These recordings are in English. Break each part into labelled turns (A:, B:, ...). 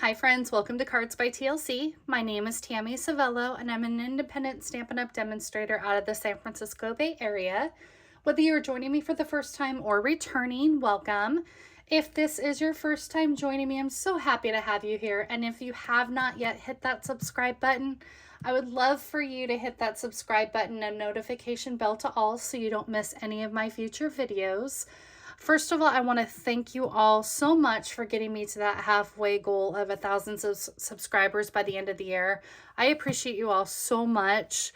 A: Hi friends, welcome to Cards by TLC. My name is Tammy Civello and I'm an independent Stampin' Up! Demonstrator out of the San Francisco Bay Area. Whether you're joining me for the first time or returning, welcome. If this is your first time joining me, I'm so happy to have you here. And if you have not yet hit that subscribe button, I would love for you to hit that subscribe button and notification bell to all so you don't miss any of my future videos. First of all, I want to thank you all so much for getting me to that halfway goal of 1,000 subscribers by the end of the year. I appreciate you all so much.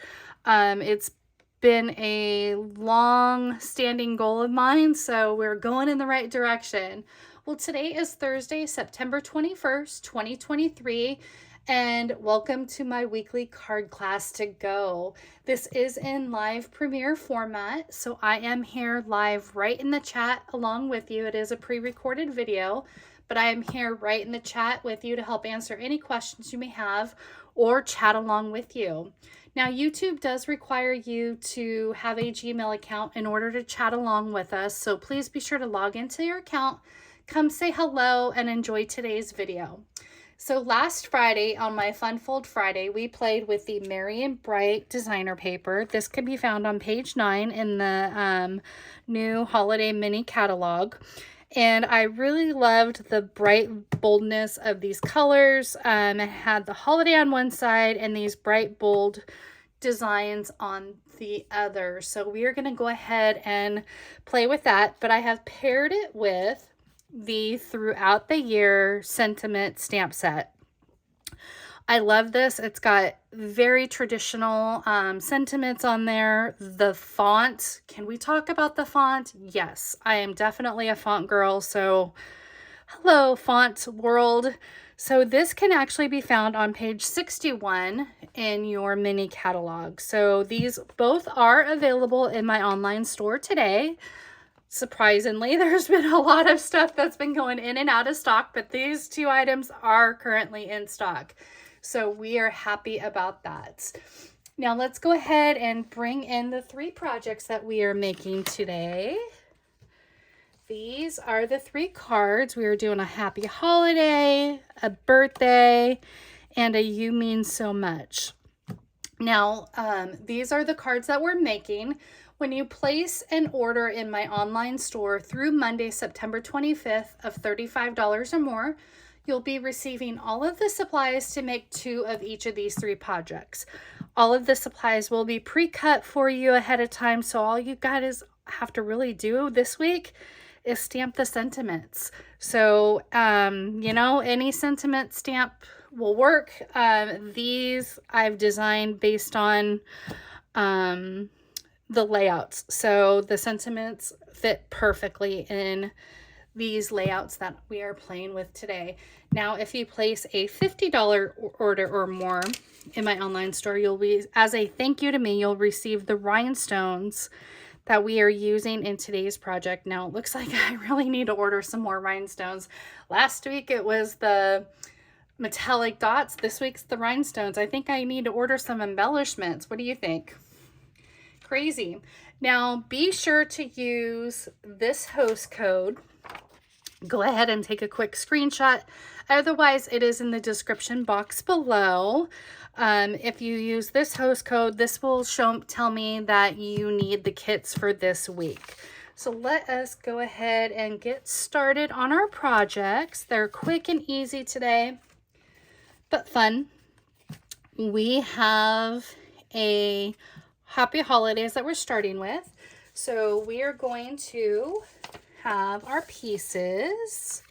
A: It's been a long-standing goal of mine, so we're going in the right direction. Well, today is Thursday, September 21st, 2023. And welcome to my weekly card class to go. This is in live premiere format, so I am here live right in the chat along with you. It is a pre-recorded video, but I am here right in the chat with you to help answer any questions you may have or chat along with you. Now, YouTube does require you to have a Gmail account in order to chat along with us, so please be sure to log into your account, come say hello, and enjoy today's video. So last Friday, on my Fun Fold Friday, we played with the Merry and Bright designer paper. This can be found on page 9 in the new holiday mini catalog. And I really loved the bright boldness of these colors. It had the holiday on one side and these bright, bold designs on the other. So we are going to go ahead and play with that. But I have paired it with the Throughout the Year sentiment stamp set. I love this. It's got very traditional sentiments on there. The font, can we talk about the font? Yes, I am definitely a font girl, so hello font world. So this can actually be found on page 61 in your mini catalog. So these both are available in my online store today. Surprisingly, there's been a lot of stuff that's been going in and out of stock, but these two items are currently in stock. So we are happy about that. Now let's go ahead and bring in the 3 projects that we are making today. These are the 3 cards. We are doing a happy holiday, a birthday, and a you mean so much. Now, these are the cards that we're making. When you place an order in my online store through Monday, September 25th of $35 or more, you'll be receiving all of the supplies to make 2 of each of these 3 projects. All of the supplies will be pre-cut for you ahead of time, so all you guys have to really do this week is stamp the sentiments. So, you know, any sentiment stamp will work. These I've designed based on the layouts, so the sentiments fit perfectly in these layouts that we are playing with today. Now, if you place a $50 order or more in my online store, you'll be, as a thank you to me, you'll receive the rhinestones that we are using in today's project. Now, it looks like I really need to order some more rhinestones. Last week it was the metallic dots. This week's the rhinestones. I think I need to order some embellishments. What do you think? Crazy. Now, be sure to use this host code. Go ahead and take a quick screenshot. Otherwise, it is in the description box below. If you use this host code, this will tell me that you need the kits for this week. So let us go ahead and get started on our projects. They're quick and easy today, but fun. We have a happy holidays that we're starting with. So we are going to have our pieces.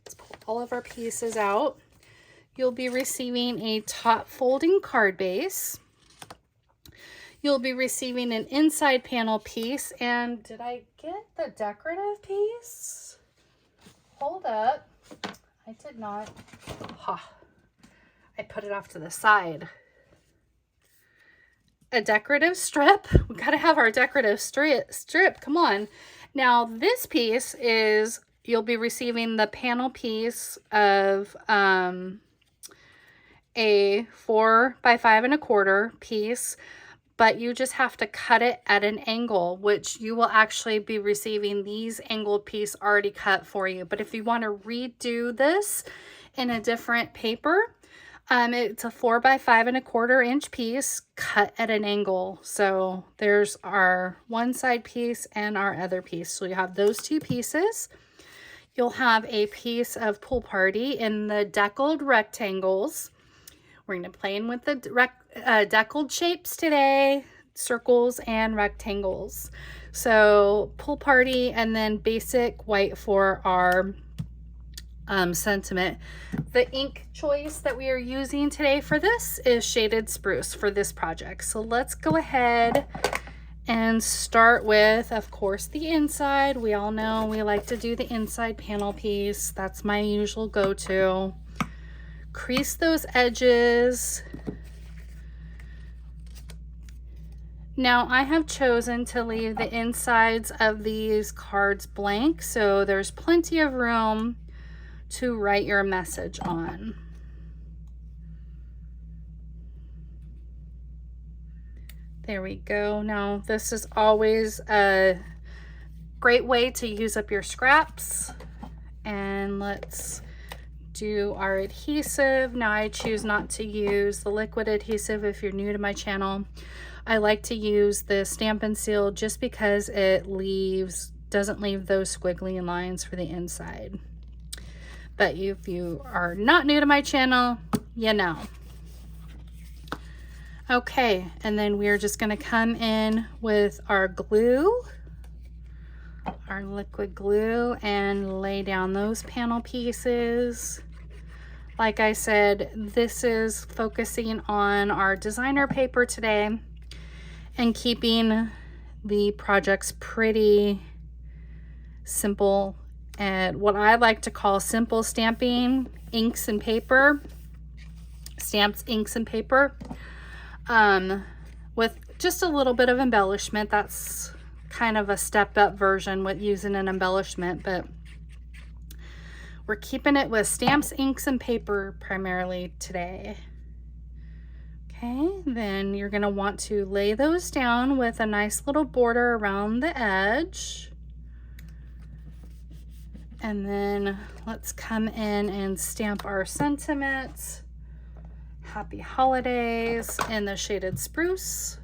A: Let's pull all of our pieces out. You'll be receiving a top folding card base. You'll be receiving an inside panel piece. And did I get the decorative piece? Hold up. I did not. Ha. I put it off to the side. A decorative strip. We gotta have our decorative strip. Come on. Now this piece is, you'll be receiving the panel piece of a 4 by 5 1/4 piece, but you just have to cut it at an angle, which you will actually be receiving these angled piece already cut for you. But if you want to redo this in a different paper. It's a 4x5¼ inch piece cut at an angle. So there's our one side piece and our other piece. So you have those two pieces. You'll have a piece of Pool Party in the deckled rectangles. We're going to play in with the deckled shapes today, circles and rectangles. So Pool Party, and then basic white for our sentiment. The ink choice that we are using today for this is Shaded Spruce for this project. So let's go ahead and start with, of course, the inside. We all know we like to do the inside panel piece. That's my usual go-to. Crease those edges. Now I have chosen to leave the insides of these cards blank, so there's plenty of room to write your message on. There we go. Now this is always a great way to use up your scraps. And let's do our adhesive. Now I choose not to use the liquid adhesive if you're new to my channel. I like to use the Stampin' Seal just because it doesn't leave those squiggly lines for the inside. But if you are not new to my channel, you know. Okay, and then we're just going to come in with our glue, our liquid glue, and lay down those panel pieces. Like I said, this is focusing on our designer paper today and keeping the projects pretty simple and what I like to call simple stamping, inks and paper, stamps, inks and paper, with just a little bit of embellishment. That's kind of a stepped up version with using an embellishment, but we're keeping it with stamps, inks, and paper primarily today. Okay, then you're going to want to lay those down with a nice little border around the edge. And then let's come in and stamp our sentiment. Happy Holidays in the Shaded Spruce.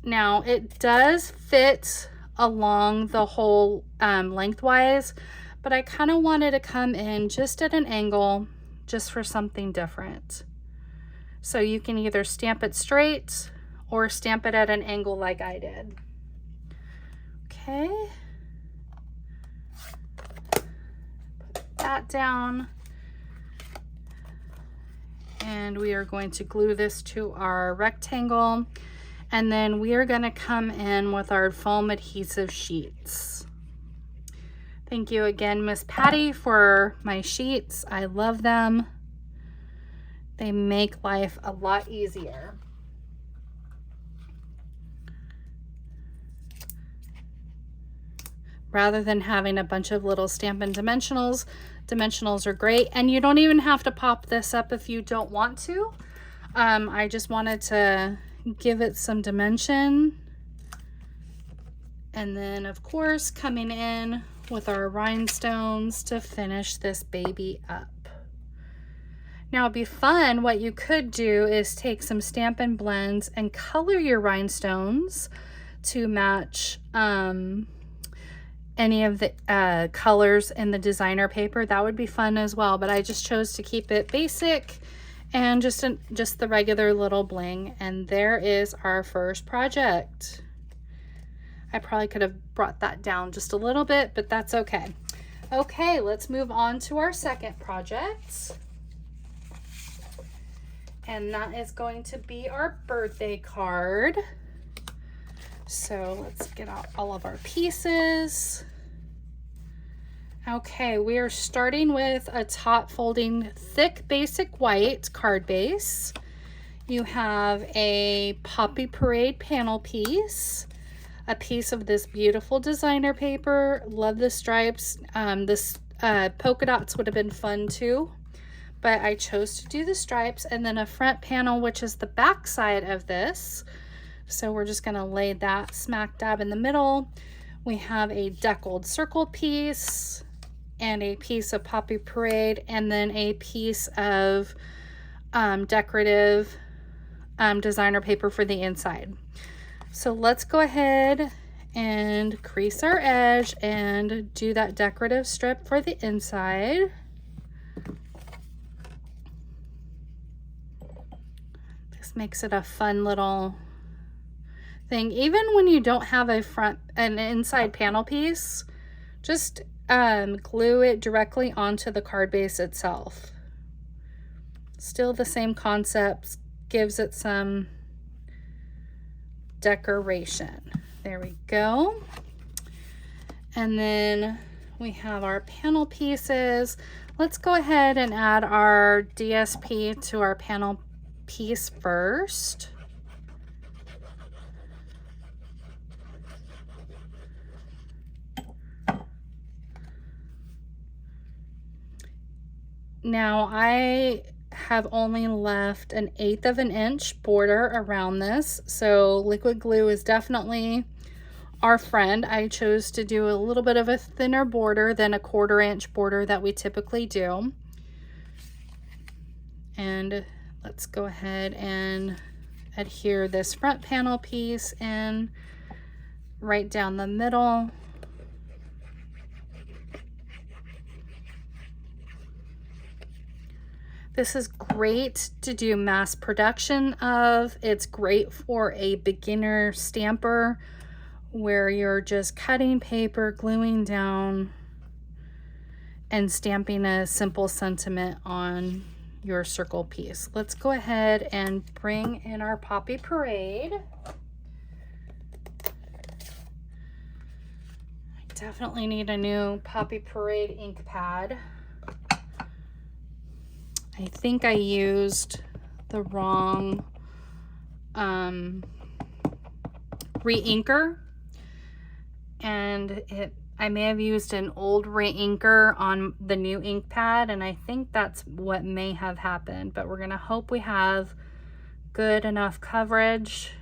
A: Now it does fit along the whole lengthwise, but I kind of wanted to come in just at an angle just for something different. So you can either stamp it straight or stamp it at an angle like I did. Okay. Put that down. And we are going to glue this to our rectangle. And then we are going to come in with our foam adhesive sheets. Thank you again, Miss Patty, for my sheets. I love them. They make life a lot easier. Rather than having a bunch of little Stampin' Dimensionals, dimensionals are great. And you don't even have to pop this up if you don't want to. I just wanted to give it some dimension. And then, of course, coming in with our rhinestones to finish this baby up. Now it'd be fun, what you could do is take some Stampin' Blends and color your rhinestones to match any of the colors in the designer paper. That would be fun as well, but I just chose to keep it basic and just the regular little bling. And there is our first project. I probably could have brought that down just a little bit, but that's okay. Okay, let's move on to our second project. And that is going to be our birthday card. So let's get out all of our pieces. Okay, we are starting with a top folding thick basic white card base. You have a Poppy Parade panel piece, a piece of this beautiful designer paper. Love the stripes. This polka dots would have been fun too, but I chose to do the stripes, and then a front panel, which is the back side of this. So we're just gonna lay that smack dab in the middle. We have a deckled circle piece, and a piece of Poppy Parade, and then a piece of decorative designer paper for the inside. So let's go ahead and crease our edge and do that decorative strip for the inside. This makes it a fun little thing. Even when you don't have an inside panel piece, just glue it directly onto the card base itself. Still the same concepts, gives it some decoration. There we go. And then we have our panel pieces. Let's go ahead and add our DSP to our panel piece first. Now I have only left 1/8 of an inch border around this, so liquid glue is definitely our friend. I chose to do a little bit of a thinner border than a 1/4 inch border that we typically do. And let's go ahead and adhere this front panel piece in right down the middle. This is great to do mass production of. It's great for a beginner stamper where you're just cutting paper, gluing down, and stamping a simple sentiment on your circle piece. Let's go ahead and bring in our Poppy Parade. I definitely need a new Poppy Parade ink pad. I think I used the wrong re-inker, and I may have used an old re-inker on the new ink pad, and I think that's what may have happened, but we're gonna hope we have good enough coverage.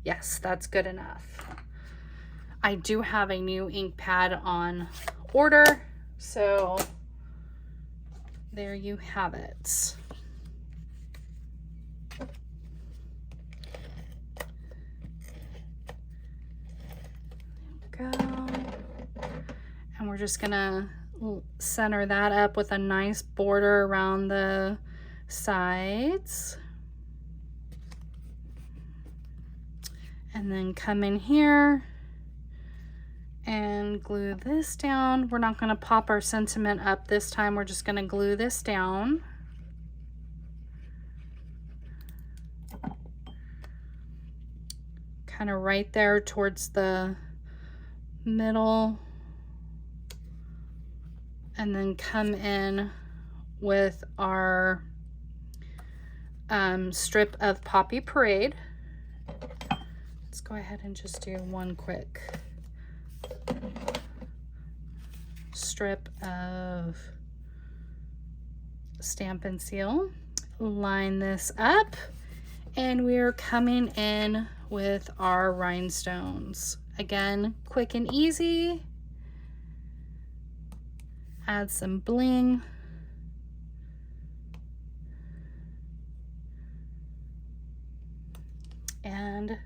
A: Yes, that's good enough. I do have a new ink pad on order, so there you have it. There we go. And we're just gonna center that up with a nice border around the sides. And then come in here and glue this down. We're not going to pop our sentiment up this time. We're just going to glue this down. Kind of right there towards the middle. And then come in with our strip of Poppy Parade. Let's go ahead and just do one quick strip of Stampin' Seal. Line this up, and we're coming in with our rhinestones. Again, quick and easy. Add some bling. And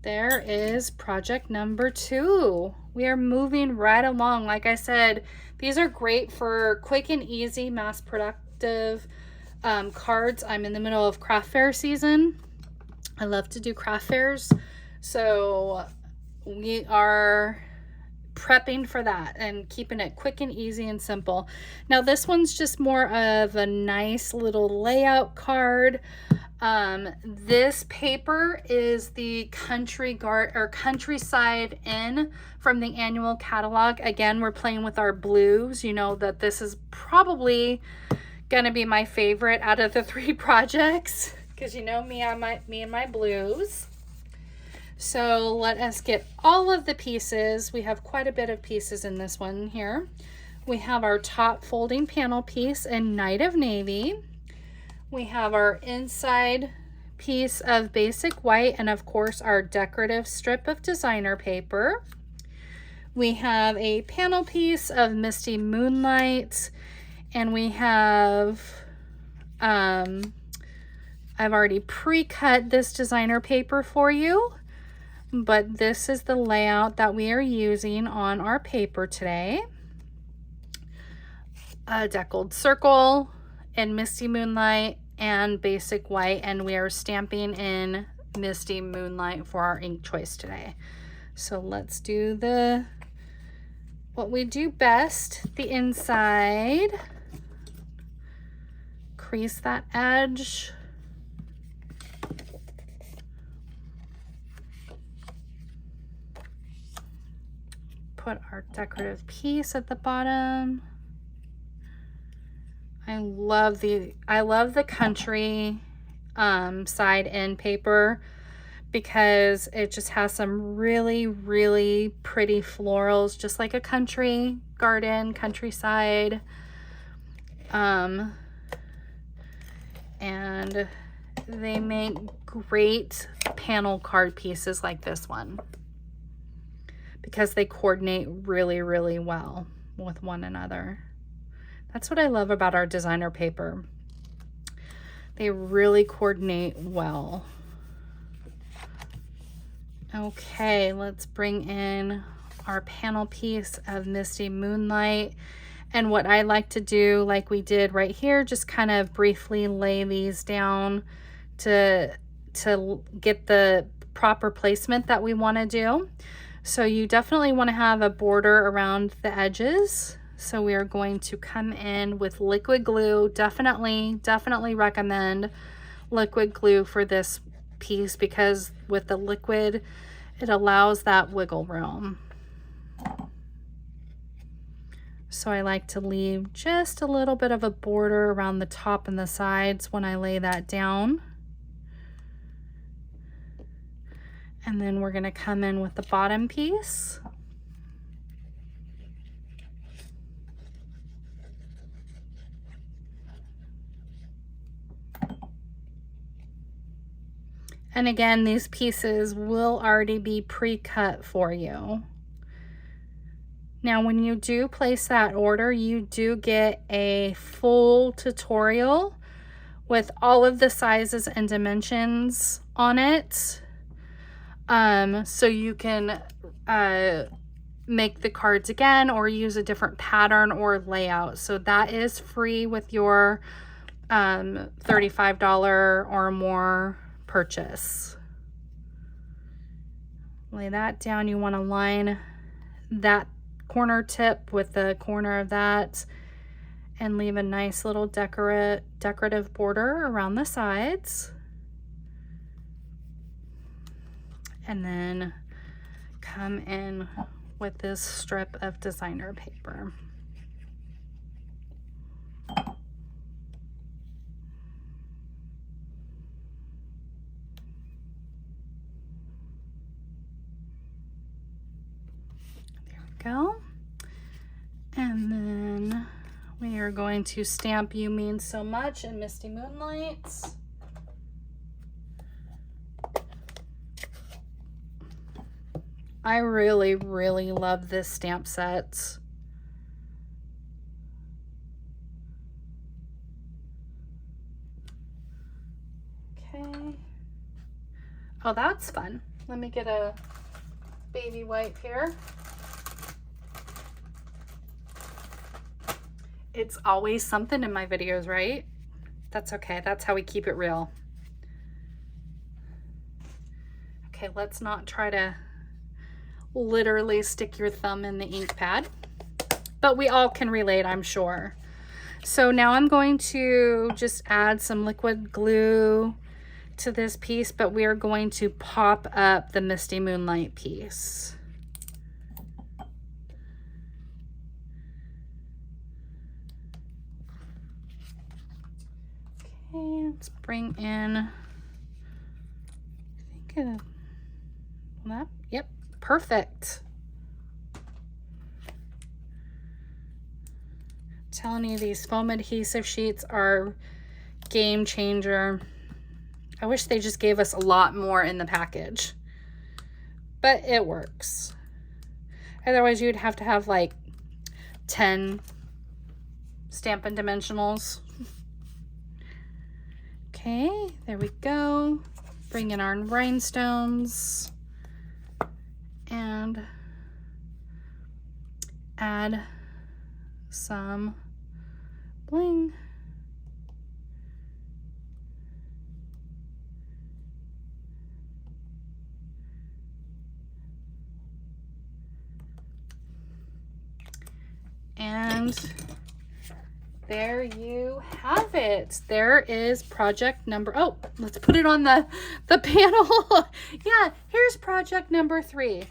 A: there is project number 2. We are moving right along. Like I said, these are great for quick and easy, mass productive cards. I'm in the middle of craft fair season. I love to do craft fairs, so we are prepping for that and keeping it quick and easy and simple. Now this one's just more of a nice little layout card. This paper is the Countryside Inn from the annual catalog. Again, we're playing with our blues. You know that this is probably gonna be my favorite out of the 3 projects, because you know me and my blues. So let us get all of the pieces. We have quite a bit of pieces in this one here. We have our top folding panel piece in Night of Navy. We have our inside piece of basic white, and of course our decorative strip of designer paper. We have a panel piece of Misty Moonlight, and we have, I've already pre-cut this designer paper for you, but this is the layout that we are using on our paper today. A deckled circle in Misty Moonlight and basic white, and we are stamping in Misty Moonlight for our ink choice today. So let's do what we do best, the inside. Crease that edge. Put our decorative piece at the bottom. I love the country side end paper because it just has some really, really pretty florals, just like a country garden, countryside. And they make great panel card pieces like this one because they coordinate really, really well with one another. That's what I love about our designer paper. They really coordinate well. Okay, let's bring in our panel piece of Misty Moonlight. And what I like to do, like we did right here, just kind of briefly lay these down to get the proper placement that we want to do. So you definitely want to have a border around the edges. So we are going to come in with liquid glue. Definitely recommend liquid glue for this piece because with the liquid, it allows that wiggle room. So I like to leave just a little bit of a border around the top and the sides when I lay that down. And then we're going to come in with the bottom piece. And again, these pieces will already be pre-cut for you. Now, when you do place that order, you do get a full tutorial with all of the sizes and dimensions on it. So you can make the cards again or use a different pattern or layout. So that is free with your $35 or more purchase. Lay that down. You want to line that corner tip with the corner of that and leave a nice little decorative border around the sides. And then come in with this strip of designer paper. Go. And then we are going to stamp You Mean So Much in Misty Moonlight. I really, really love this stamp set. Okay. Oh, that's fun. Let me get a baby wipe here. It's always something in my videos, right? That's okay. That's how we keep it real. Okay, let's not try to literally stick your thumb in the ink pad, but we all can relate, I'm sure. So now I'm going to just add some liquid glue to this piece, but we are going to pop up the Misty Moonlight piece. Let's bring in, I think that, yep, perfect. I'm telling you, these foam adhesive sheets are game changer. I wish they just gave us a lot more in the package, but it works. Otherwise you'd have to have like 10 Stampin' Dimensionals. Okay, there we go. Bring in our rhinestones and add some bling. And there you have it. There is project number, oh, let's put it on the panel. Yeah, here's project number 3.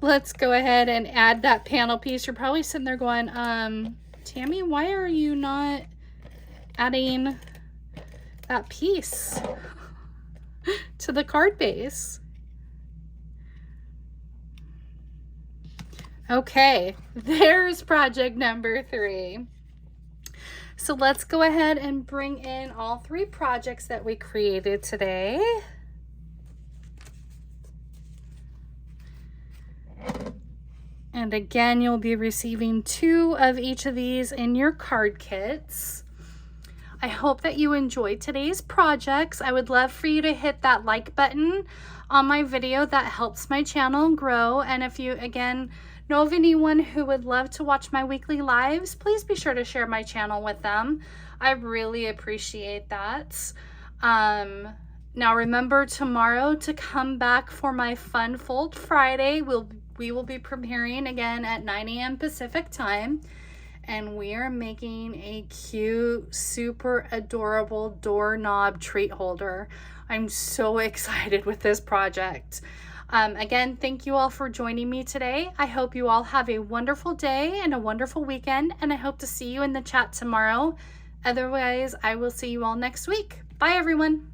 A: Let's go ahead and add that panel piece. You're probably sitting there going, Tammy, why are you not adding that piece to the card base? Okay, there's project number 3. So let's go ahead and bring in all 3 projects that we created today. And again, you'll be receiving 2 of each of these in your card kits. I hope that you enjoyed today's projects. I would love for you to hit that like button on my video. That helps my channel grow. And if you, again, know of anyone who would love to watch my weekly lives, please be sure to share my channel with them. I really appreciate that. Now remember tomorrow to come back for my Fun Fold Friday. We will be premiering again at 9 a.m. Pacific time. And we are making a cute, super adorable doorknob treat holder. I'm so excited with this project. Again, thank you all for joining me today. I hope you all have a wonderful day and a wonderful weekend, and I hope to see you in the chat tomorrow. Otherwise, I will see you all next week. Bye, everyone.